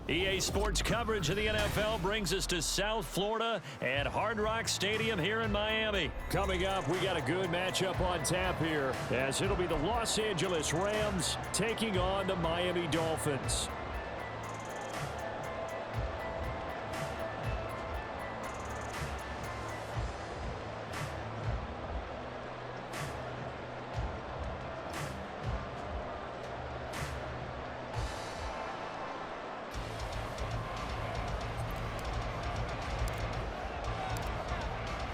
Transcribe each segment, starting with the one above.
EA Sports coverage of the NFL brings us to South Florida at Hard Rock Stadium here in Miami. Coming up, we got a good matchup on tap here, as it'll be the Los Angeles Rams taking on the Miami Dolphins.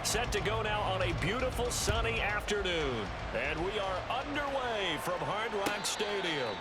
Set to go now on a beautiful sunny afternoon. And we are underway from Hard Rock Stadium.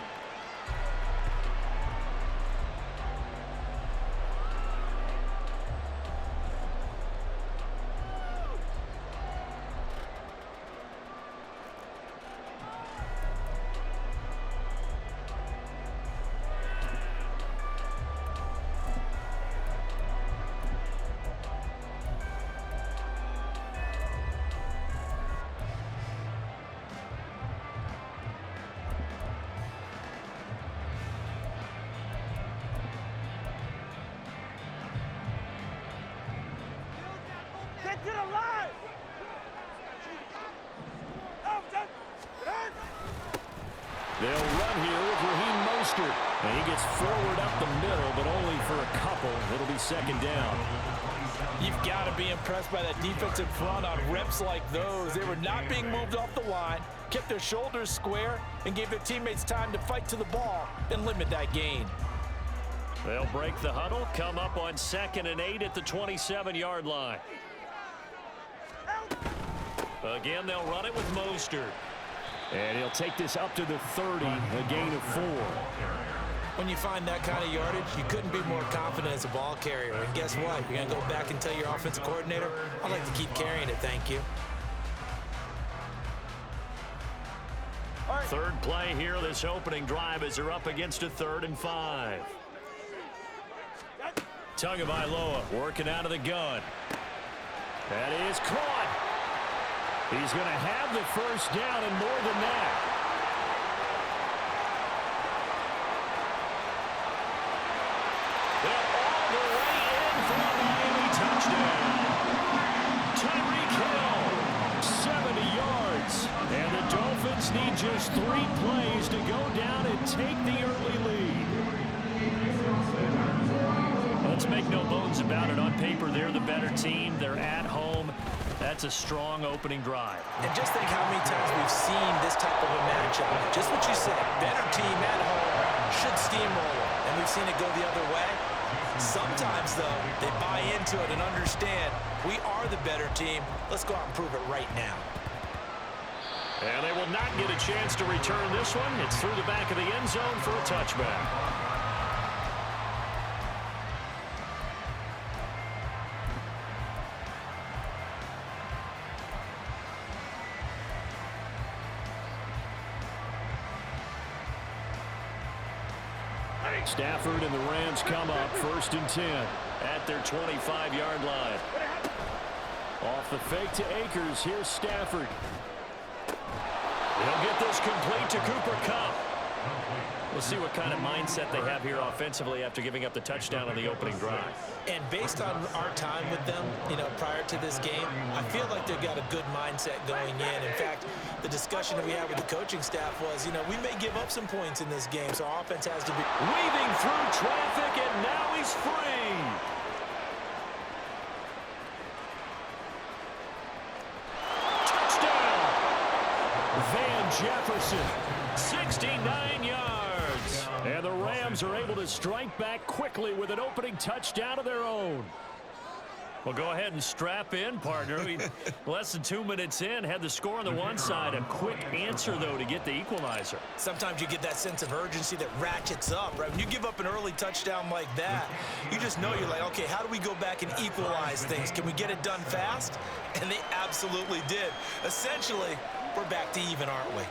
They'll run here with Raheem Mostert. And he gets forward up the middle, but only for a couple. It'll be second down. You've got to be impressed by that defensive front on reps like those. They were not being moved off the line, kept their shoulders square, and gave their teammates time to fight to the ball and limit that gain. They'll break the huddle, come up on 2nd and 8 at the 27-yard line. Again, they'll run it with Mostert. And he'll take this up to the 30, a gain of 4. When you find that kind of yardage, you couldn't be more confident as a ball carrier. And guess what? You're going to go back and tell your offensive coordinator, I'd like to keep carrying it, thank you. Third play here, this opening drive as they're up against a 3rd and 5. Tagovailoa working out of the gun. That is caught. He's going to have the first down and more than that. They're all the way in for a Miami touchdown. Tyreek Hill, 70 yards. And the Dolphins need just 3 plays to go down and take the early lead. Let's make no bones about it. On paper, they're the better team. They're at home. That's a strong opening drive. And just think how many times we've seen this type of a matchup. Just what you said, better team at home should steamroll it. And we've seen it go the other way. Sometimes, though, they buy into it and understand we are the better team. Let's go out and prove it right now. And they will not get a chance to return this one. It's through the back of the end zone for a touchback. Stafford and the Rams come up 1st and 10 at their 25-yard line. Off the fake to Akers, here's Stafford. He'll get this complete to Cooper Kupp. We'll see what kind of mindset they have here offensively after giving up the touchdown on the opening drive. And based on our time with them, prior to this game, I feel like they've got a good mindset going in. In fact, the discussion that we had with the coaching staff was, we may give up some points in this game, so our offense has to be weaving through traffic, and now he's free. Touchdown! Van Jefferson, 69 yards. And the Rams are able to strike back quickly with an opening touchdown of their own. Well, go ahead and strap in, partner. Less than 2 minutes in, had the score on the one side. A quick answer, though, to get the equalizer. Sometimes you get that sense of urgency that ratchets up, right? When you give up an early touchdown like that, you just know you're like, okay, how do we go back and equalize things? Can we get it done fast? And they absolutely did. Essentially, we're back to even, aren't we?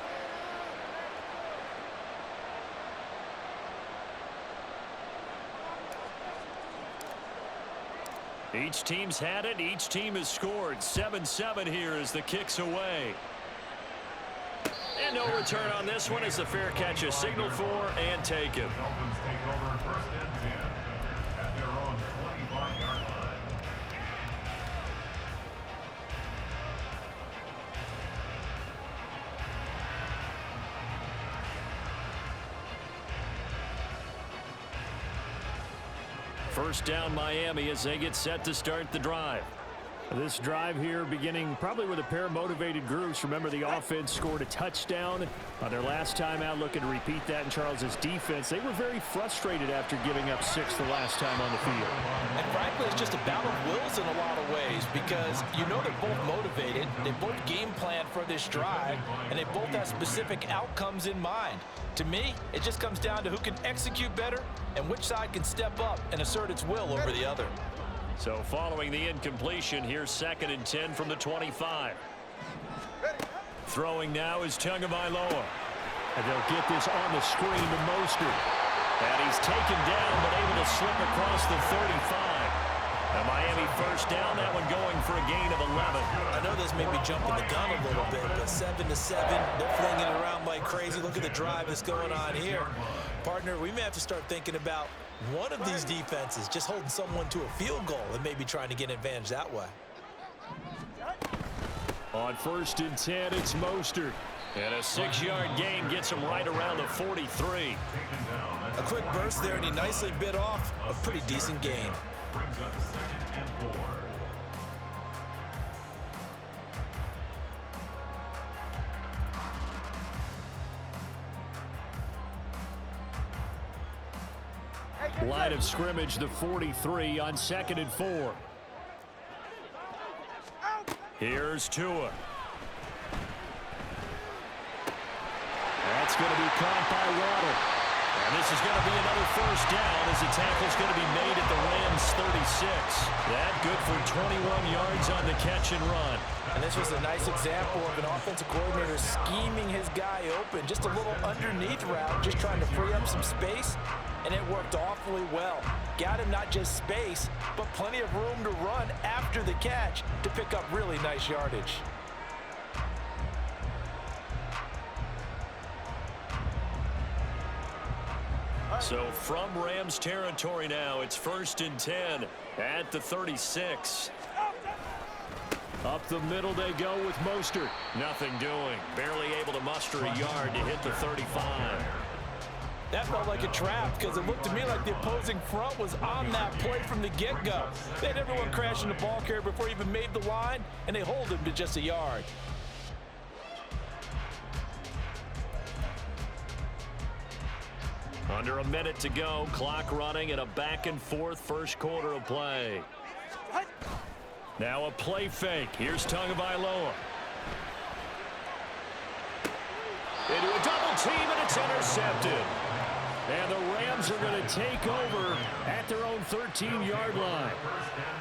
Each team's had it. Each team has scored. 7-7 here as the kick's away. And no return on this one as the fair catch is signaled for and taken. First down Miami as they get set to start the drive. This drive here beginning probably with a pair of motivated groups. Remember, the offense scored a touchdown on their last time out, looking to repeat that in Charles's defense. They were very frustrated after giving up 6 the last time on the field. And frankly, it's just a battle of wills in a lot of ways because you know they're both motivated, they both game plan for this drive, and they both have specific outcomes in mind. To me, it just comes down to who can execute better and which side can step up and assert its will over the other. So following the incompletion, here's 2nd and 10 from the 25. Throwing now is Tagovailoa. And they'll get this on the screen to Mostert. And he's taken down but able to slip across the 35. A Miami first down, that one going for a gain of 11. I know this may be jumping the gun a little bit, but 7-7, they're flinging it around like crazy. Look at the drive that's going on here. Partner, we may have to start thinking about one of these defenses just holding someone to a field goal and maybe trying to get an advantage that way. On 1st and 10, it's Mostert. And a 6-yard gain gets him right around the 43. A quick burst there, and he nicely bit off a pretty decent gain. Line of scrimmage, the 43 on 2nd and 4. Here's Tua. That's going to be caught by Waddle. And this is going to be another first down as the tackle's going to be made at the Rams 36. That good for 21 yards on the catch and run. And this was a nice example of an offensive coordinator scheming his guy open. Just a little underneath route, just trying to free up some space. And it worked awfully well. Got him not just space, but plenty of room to run after the catch to pick up really nice yardage. So from Rams territory now, it's 1st and 10 at the 36. Up the middle they go with Mostert. Nothing doing. Barely able to muster a yard to hit the 35. That felt like a trap because it looked to me like the opposing front was on that play from the get-go. They had everyone crashing the ball carrier before he even made the line, and they hold him to just a yard. Under a minute to go, clock running and a back-and-forth first quarter of play. Now a play fake. Here's Tagovailoa. Into a double team, and it's intercepted. And the Rams are going to take over at their own 13-yard line.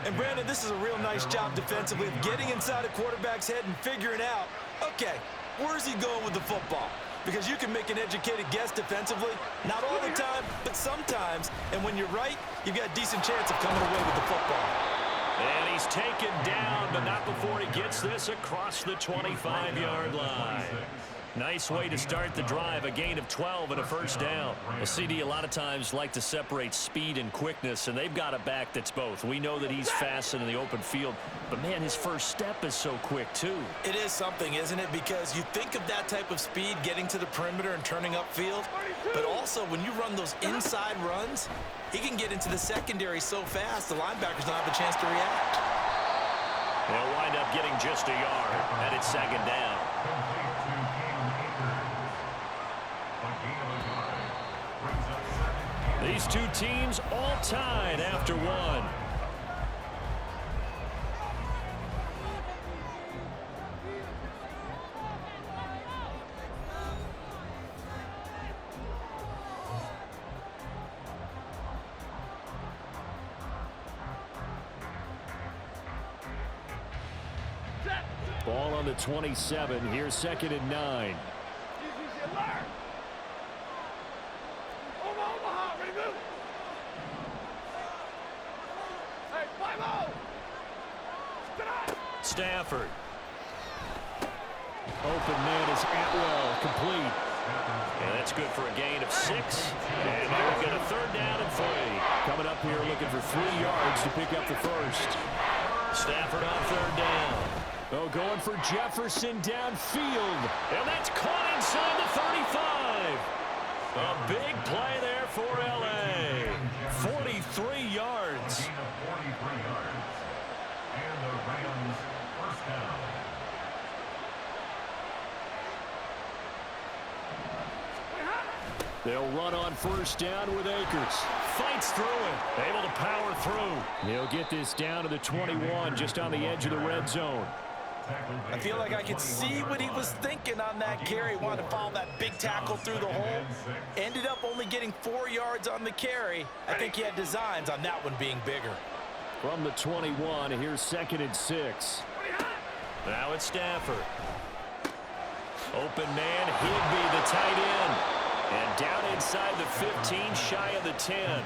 And Brandon, this is a real nice job defensively of getting inside a quarterback's head and figuring out, okay, where's he going with the football? Because you can make an educated guess defensively, not all the time, but sometimes. And when you're right, you've got a decent chance of coming away with the football. And he's taken down, but not before he gets this across the 25-yard line. Nice way to start the drive, a gain of 12 and a first down. A CD a lot of times like to separate speed and quickness, and they've got a back that's both. We know that he's fast in the open field, but man, his first step is so quick too. It is something, isn't it? Because you think of that type of speed getting to the perimeter and turning upfield, but also when you run those inside runs, he can get into the secondary so fast the linebackers don't have a chance to react. They'll wind up getting just a yard, and it's 2nd down. These two teams all tied after one. Ball on the 27. Here's 2nd and 9. Stafford. Open man is Atwell, complete. And that's good for a gain of 6. And now we've got a 3rd down and 3. Coming up here looking for 3 yards to pick up the first. Stafford on 3rd down. Oh, going for Jefferson downfield. And that's caught inside the 35. A big play there for L.A. 43 yards. And the Rams first down. They'll run on first down with Akers. Fights through it. Able to power through. He'll get this down to the 21, just on the edge of the red zone. I feel like I could see what he was thinking on that carry. Wanted to follow that big tackle through the hole. Ended up only getting 4 yards on the carry. I think he had designs on that one being bigger. From the 21, here's 2nd and 6. Now it's Stafford. Open man, Higbee, the tight end. And down inside the 15, shy of the 10.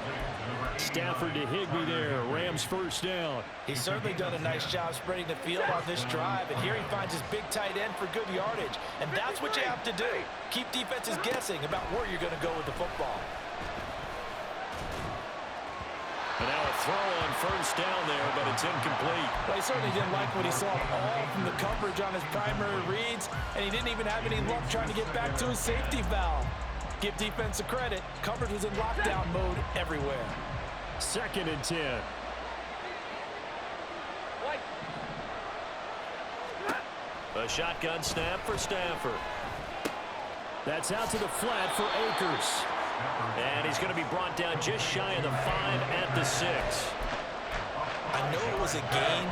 Stafford to Higbee there. Rams first down. He's certainly done a nice job spreading the field on this drive. And here he finds his big tight end for good yardage. And that's what you have to do. Keep defenses guessing about where you're going to go with the football. And now a throw on first down there, but it's incomplete. Well, he certainly didn't like what he saw all from the coverage on his primary reads. And he didn't even have any luck trying to get back to his safety valve. Give defense a credit. Coverage was in lockdown mode everywhere. 2nd and 10. A shotgun snap for Stafford. That's out to the flat for Akers. And he's going to be brought down just shy of the 5 at the 6. I know it was a gain,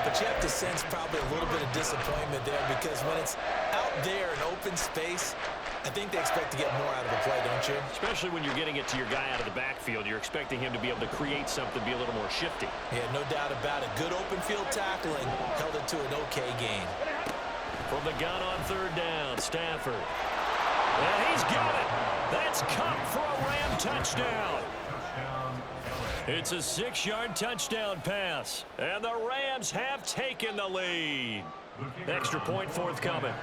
but you have to sense probably a little bit of disappointment there because when it's out there in open space, I think they expect to get more out of the play, don't you? Especially when you're getting it to your guy out of the backfield. You're expecting him to be able to create something, be a little more shifty. Yeah, no doubt about it. Good open field tackling held it to an okay gain. From the gun on 3rd down, Stafford. And he's got it. That's Cup for a Ram touchdown. It's a 6-yard touchdown pass. And the Rams have taken the lead. Extra point forthcoming.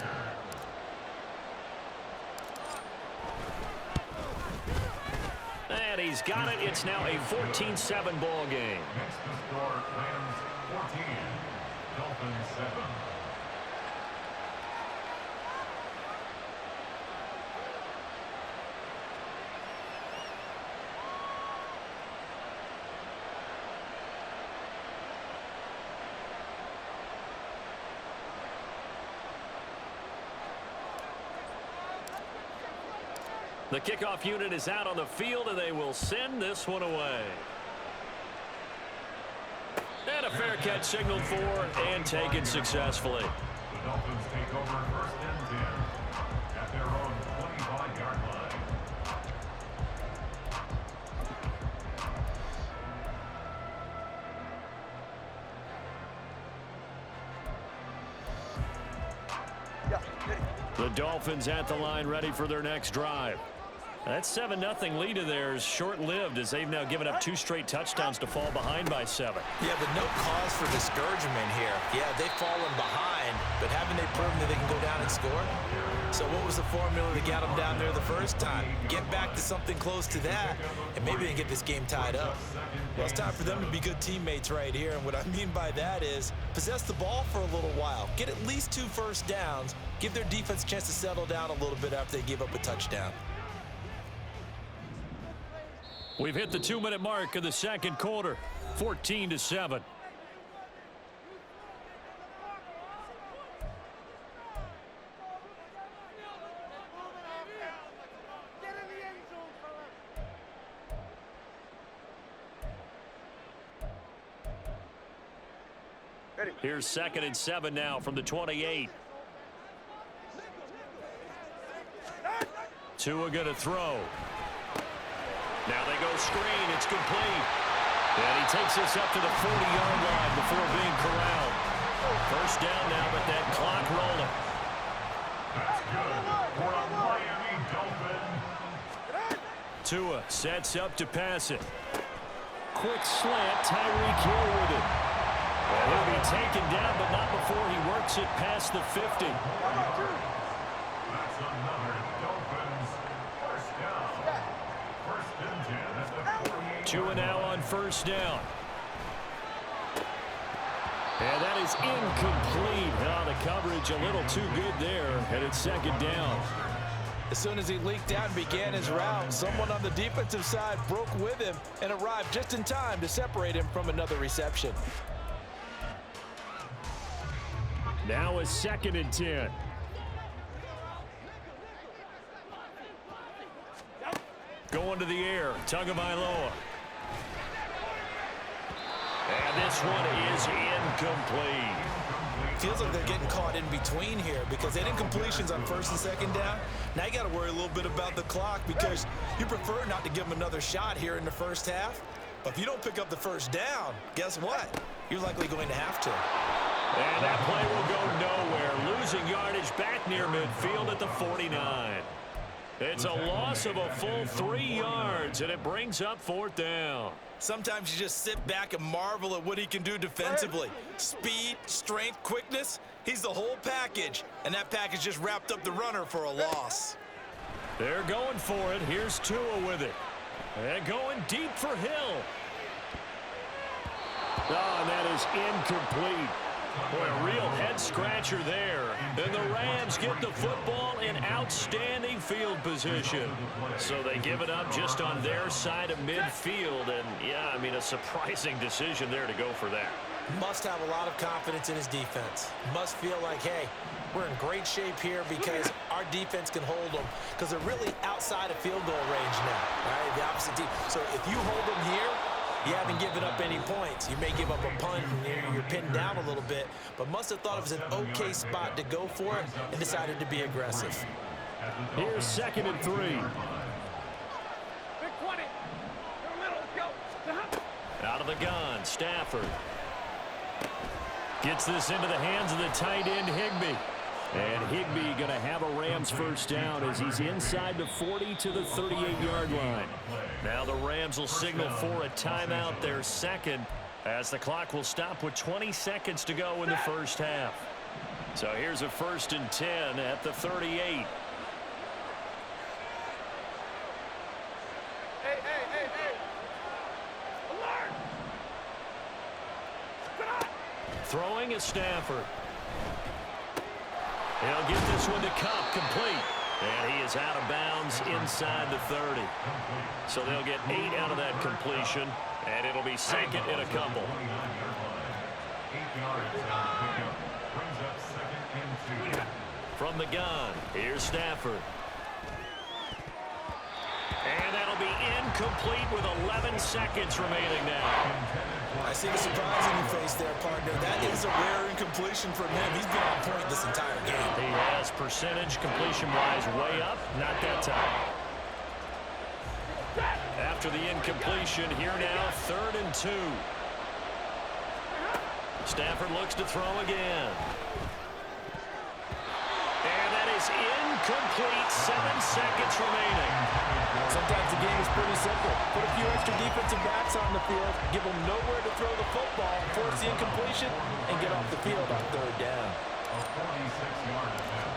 And he's got it. It's now a 14-7 ball game. Next to score, Rams 14, Dolphins 7. The kickoff unit is out on the field, and they will send this one away. And a fair catch signaled for and taken successfully. The Dolphins take over 1st and 10 at their own 25-yard line. The Dolphins at the line, ready for their next drive. That 7-0 lead of theirs short-lived as they've now given up 2 straight touchdowns to fall behind by 7. Yeah, but no cause for discouragement here. Yeah, they've fallen behind, but haven't they proven that they can go down and score? So what was the formula that got them down there the first time? Get back to something close to that, and maybe they can get this game tied up. Well, it's time for them to be good teammates right here, and what I mean by that is possess the ball for a little while, get at least 2 first downs, give their defense a chance to settle down a little bit after they give up a touchdown. We've hit the 2-minute mark of the 2nd quarter, 14-7. Here's 2nd and 7 now from the 28. Tua going to throw. Now they go screen. It's complete. And he takes this up to the 40-yard line before being corralled. First down now, but that clock rolling. That's good for a Miami Dolphin. Tua sets up to pass it. Quick slant, Tyreek Hill with it. And he'll be taken down, but not before he works it past the 50. That's another Dolphins first down. 1st and 10 at the 48. Tua now on first down. And that is incomplete. Oh, the coverage a little too good there, and it's 2nd down. As soon as he leaked out and began his route, someone on the defensive side broke with him and arrived just in time to separate him from another reception. Now a 2nd and 10. Going to the air, Tagovailoa. And this one is incomplete. Feels like they're getting caught in between here because they didn't completions on 1st and 2nd down. Now you got to worry a little bit about the clock because you prefer not to give them another shot here in the first half. But if you don't pick up the 1st down, guess what? You're likely going to have to. And that play will go nowhere. Losing yardage back near midfield at the 49. It's a loss of a full 3 yards, and it brings up 4th down. Sometimes you just sit back and marvel at what he can do defensively. Speed, strength, quickness, he's the whole package. And that package just wrapped up the runner for a loss. They're going for it. Here's Tua with it. And going deep for Hill. Oh, and that is incomplete. Boy, a real head-scratcher there. And the Rams get the football in outstanding field position. So they give it up just on their side of midfield. And, yeah, I mean, a surprising decision there to go for that. Must have a lot of confidence in his defense. Must feel like, hey, we're in great shape here because our defense can hold them because they're really outside of field goal range now, right? The opposite team. So if you hold them here, you haven't given up any points. You may give up a punt and you're pinned down a little bit, but must have thought it was an okay spot to go for it and decided to be aggressive. Here's 2nd and 3. Out of the gun, Stafford. Gets this into the hands of the tight end, Higbee. And Higbee going to have a Rams 1st down as he's inside the 40 to the 38-yard line. Now the Rams will signal for a timeout, their 2nd, as the clock will stop with 20 seconds to go in the first half. So here's a 1st and 10 at the 38. Throwing is Stafford. He'll get this one to Cup, complete. And he is out of bounds inside the 30. So they'll get 8 out of that completion, and it'll be 2nd and a couple. 8 yards brings up 2nd and 2. From the gun, here's Stafford. And that'll be incomplete with 11 seconds remaining now. I see the surprise in your face there, partner. That is a rare incompletion from him. He's been on point this entire game. He has percentage completion-wise way up, not that time. After the incompletion, here now, 3rd and 2. Stafford looks to throw again. And that is incomplete, 7 seconds remaining. Sometimes the game is pretty simple. Put a few extra defensive backs on the field, give them nowhere to throw the football, force the incompletion, and get off the field on 3rd down. A 46-yard attempt.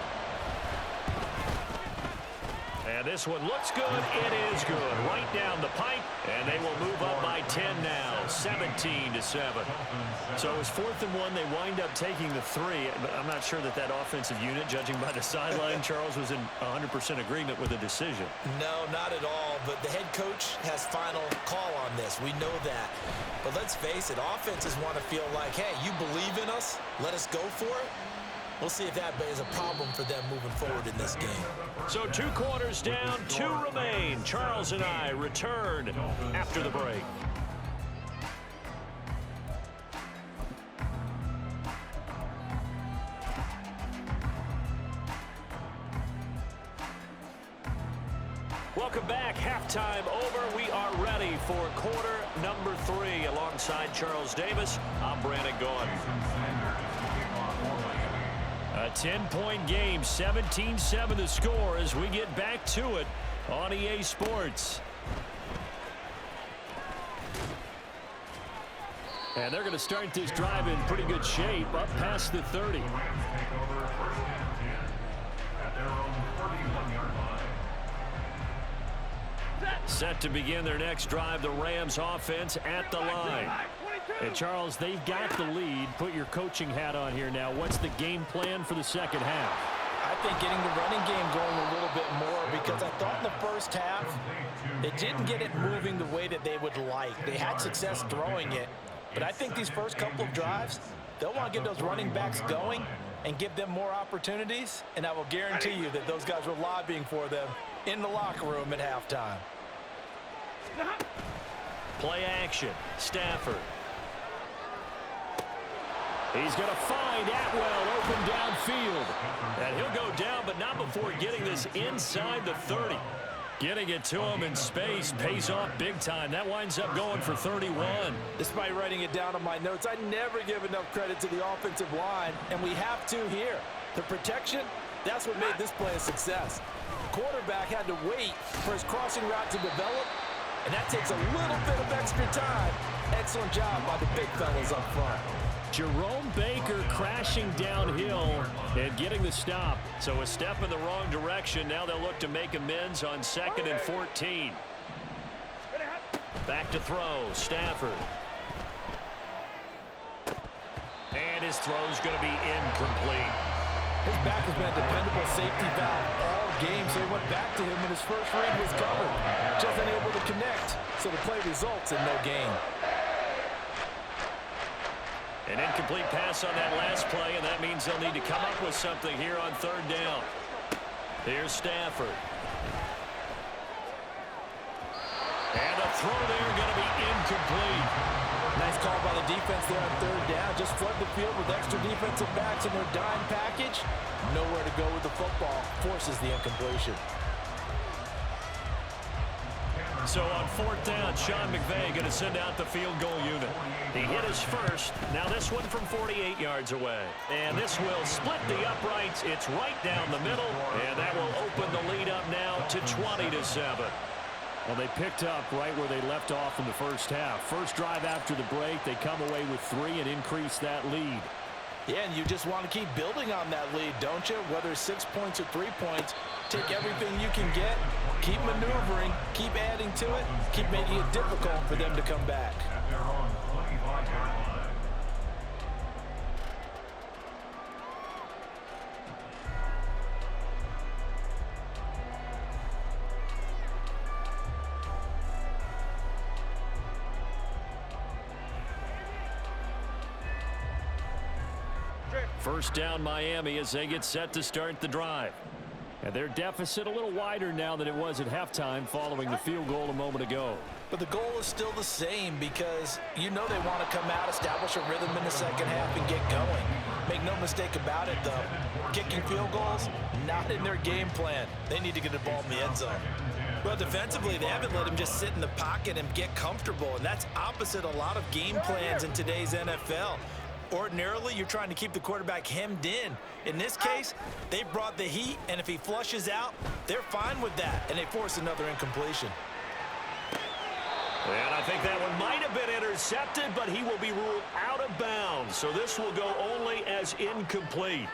And this one looks good. It is good. Right down the pipe. And they will move up by 10 now. 17-7. So it was 4th and 1. They wind up taking the 3. But I'm not sure that that offensive unit, judging by the sideline, Charles, was in 100% agreement with the decision. No, not at all. But the head coach has final call on this. We know that. But let's face it, offenses want to feel like, hey, you believe in us? Let us go for it. We'll see if that is a problem for them moving forward in this game. So 2 quarters down, 2 remain. Charles and I return after the break. Welcome back. Halftime over. We are ready for quarter number 3. Alongside Charles Davis, I'm Brandon Gaudin. A 10-point game, 17-7 the score as we get back to it on EA Sports. And they're going to start this drive in pretty good shape, up past the 30. Set to begin their next drive, the Rams offense at the line. And Charles, they've got the lead. Put your coaching hat on here now. What's the game plan for the second half? I think getting the running game going a little bit more because I thought in the first half they didn't get it moving the way that they would like. They had success throwing it, but I think these first couple of drives, they'll want to get those running backs going and give them more opportunities, and I will guarantee you that those guys were lobbying for them in the locker room at halftime. Play action. Stafford. He's going to find Atwell open downfield. And he'll go down, but not before getting this inside the 30. Getting it to him in space pays off big time. That winds up going for 31. Despite writing it down on my notes, I never give enough credit to the offensive line, and we have to here. The protection, that's what made this play a success. The quarterback had to wait for his crossing route to develop, and that takes a little bit of extra time. Excellent job by the big fellas up front. Jerome Baker crashing downhill and getting the stop. So a step in the wrong direction. Now they'll look to make amends on 2nd and 14. Back to throw. Stafford. And his throw's going to be incomplete. His back has been a dependable safety valve all game, so he went back to him when his first read was covered. Just unable to connect, so the play results in no gain. An incomplete pass on that last play, and that means they'll need to come up with something here on 3rd down. Here's Stafford. And the throw there going to be incomplete. Nice call by the defense there on 3rd down. Just flood the field with extra defensive backs in their dime package. Nowhere to go with the football. Forces the incompletion. So on 4th down, Sean McVay going to send out the field goal unit. He hit his first. Now this one from 48 yards away. And this will split the uprights. It's right down the middle. And that will open the lead up now to 20-7. Well, they picked up right where they left off in the first half. First drive after the break, they come away with 3 and increase that lead. Yeah, and you just want to keep building on that lead, don't you? Whether it's 6 points or 3 points, take everything you can get, keep maneuvering, keep adding to it, keep making it difficult for them to come back. First down Miami as they get set to start the drive. And their deficit a little wider now than it was at halftime following the field goal a moment ago. But the goal is still the same because you know they want to come out, establish a rhythm in the second half, and get going. Make no mistake about it, though. Kicking field goals, not in their game plan. They need to get the ball in the end zone. Well, defensively, they haven't let him just sit in the pocket and get comfortable, and that's opposite a lot of game plans in today's NFL. Ordinarily, you're trying to keep the quarterback hemmed in. In this case, they brought the heat, and if he flushes out, they're fine with that, and they force another incompletion. And I think that one might have been intercepted, but he will be ruled out of bounds. So this will go only as incomplete.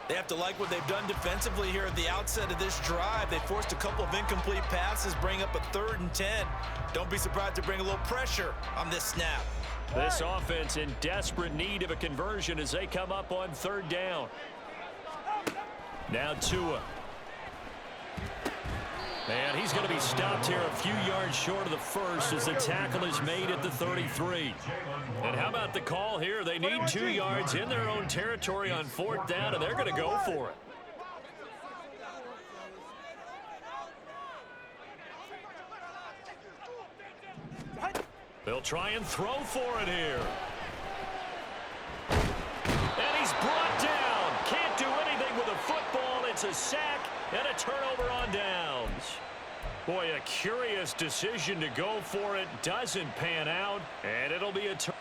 They have to like what they've done defensively here at the outset of this drive. They forced a couple of incomplete passes, bring up a 3rd and 10. Don't be surprised to bring a little pressure on this snap. This offense in desperate need of a conversion as they come up on 3rd down. Now Tua. And he's going to be stopped here a few yards short of the first as the tackle is made at the 33. And how about the call here? They need 2 yards in their own territory on 4th down, and they're going to go for it. They'll try and throw for it here. And he's brought down. Can't do anything with a football. It's a sack and a turnover on downs. Boy, a curious decision to go for it. Doesn't pan out, and it'll be a turn.